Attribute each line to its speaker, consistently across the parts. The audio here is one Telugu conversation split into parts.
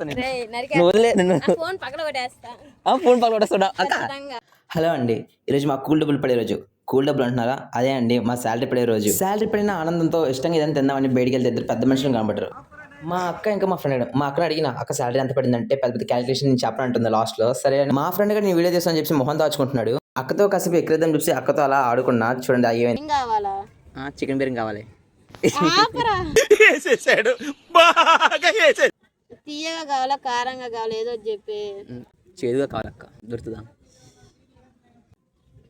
Speaker 1: నరికేస్తా నేను. నువ్వు వదిలే నిన్ను.
Speaker 2: ఫోన్ పక్కన కొట్టేస్తా.
Speaker 1: ఫోన్ పక్కన కొట్టేస్తాడా అక్క.
Speaker 2: ఖచ్చితంగా.
Speaker 3: హలో అండి, ఈరోజు మా కూల్ డబ్బులు పడే రోజు. కూల్ డబ్బులు అంటున్నారా? అదే అండి మా శాలరీ పడే రోజు. శాలరీ పడిన ఆనందంతో ఇష్టంగా ఏదైనా తిందామని బయటికి వెళ్తే ఇద్దరు పెద్ద మనుషులు కనబడ్డారు. మా అక్క ఇంకా మా ఫ్రెండ్. మా అక్కని అడిగిన అక్క శాలరీ ఎంత పడిందంటే పెద్ద పెద్ద క్యాలిక్యులేషన్ నేను చెప్పనంటుంది లాస్ట్లో. సరే అని మా ఫ్రెండ్ గారు నేను వీడియో చేస్తాను చెప్పి మొహం దాచుకుంటున్నాడు. అక్కతో కాసేపు ఎక్కడిద్దాం చూసి అక్కతో అలా ఆడుకున్నా. చూడండి ఏమైంది.
Speaker 2: ఏం కావాలా?
Speaker 1: చికెన్ బిర్యానీ కావాలి.
Speaker 2: ఆపరా.
Speaker 4: వేసేసాడు, బాగా వేసేసాడు.
Speaker 2: తీయగా కావాలా కారంగా కావాలా ఏదో ఒకటి చెప్పి.
Speaker 1: చేదుగా కావాలక్క, దొరుకుతుందా?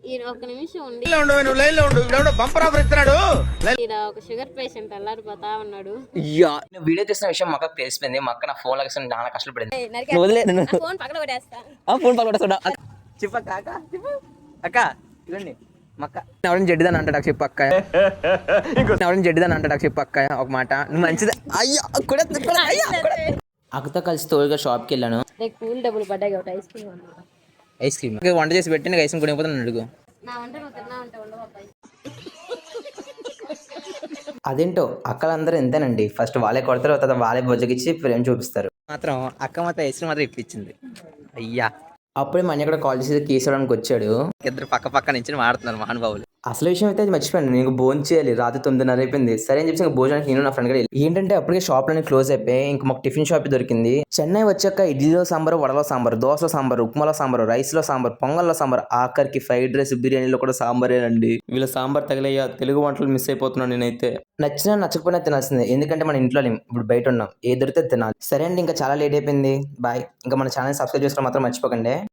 Speaker 2: ఈయన ఒక నిమిషం ఉండి
Speaker 4: లైన్ లో ఉండు, బంపర్ ఆఫర్ ఇస్తున్నాడు.
Speaker 2: ఈయన ఒక షుగర్ పేషెంట్ అల్లాడిపోతా ఉన్నాడు.
Speaker 3: నేను వీడియో చేసిన విషయం మా అక్కకు తెలిసిపోయింది. మా అక్క నా ఫోన్ లాగా చాలా కష్టపడింది.
Speaker 1: నువ్వు వదిలే నిన్ను.
Speaker 2: ఫోన్ పక్కన కొట్టేస్తా.
Speaker 1: ఫోన్ పక్కన కొట్టేస్తాడా చెప్పక్క. అక్క చెప్పు అక్క. ఇవ్వండి మా అక్క. ఎవరైనా జడ్డిదాని అంటాడు చెప్పు అక్క. ఎవరైనా జడ్డిదాని అంటాడు చెప్పు అక్క. ఒక మాట నువ్వు మంచిది. అయ్యా
Speaker 3: అక్కతో కలిసి తోడుగా షాప్కి వెళ్ళాను.
Speaker 2: కూల్ డబ్బులు పడ్డాయి కాబట్టి ఐస్ క్రీమ్ అన్నా.
Speaker 1: ఐస్ క్రీమ్ వంట చేసి పెట్టి నీకు ఐస్ క్రీమ్ కొనిపోతాను అడుగు.
Speaker 2: నా వంట నువ్వు తిన్నా అంటే ఉండవు అబ్బాయి.
Speaker 3: అదేంటో అక్కలందరూ ఎంతేనండి, ఫస్ట్ వాళ్ళే కొడతారు, తర్వాత వాళ్ళే బొజ్జగిచ్చి ప్రేమ చూపిస్తారు.
Speaker 1: మాత్రం అక్క మాత్రం ఐస్ క్రీమ్ మాత్రం ఇప్పించింది. అయ్యా
Speaker 3: అప్పుడే మన కూడా కాల్ చేసి తీసుకోవడానికి వచ్చాడు.
Speaker 1: ఇద్దరు పక్క పక్క నుంచి మాడుతున్నారు మహానుభావులు.
Speaker 3: అసలు విషయం అయితే అది మర్చిపోయాను. నీకు భోజనం చేయాలి, రాత్రి 9:30 అయిపోయింది. సరే అని చెప్పి ఇంకా భోజనానికి నేను నా ఫ్రెండ్ కూడా ఏంటంటే అప్పటికే షాప్లన్నీ క్లోజ్ అయిపోయి ఇంకా మాకు టిఫిన్ షాప్ దొరికింది. చెన్నై వచ్చాక ఇడ్లీలో సాంబార్, వడలో సాంబార్, దోశలో సాంబార్, ఉప్మాలో సాంబార్, రైస్లో సాంబార్, పొంగల్లో సాంబార్, ఆఖరికి ఫ్రైడ్ రైస్ బిర్యానీలో కూడా సాంబారేనండి. వీళ్ళ సాంబార్ తగిలయ్యా, తెలుగు వంటలు మిస్ అయిపోతున్నాను నేనైతే. నచ్చినా నచ్చకపోయినా తినాల్సిందే, ఎందుకంటే మన ఇంట్లో ఇప్పుడు బయట ఉన్నాం, ఏ దొరికితే తినాలి. సరే అండి, ఇంకా చాలా లేట్ అయిపోయింది. బాయ్. ఇంకా మన ఛానల్ సబ్స్క్రైబ్ చేసుకోవడం మాత్రం మర్చిపోకండి.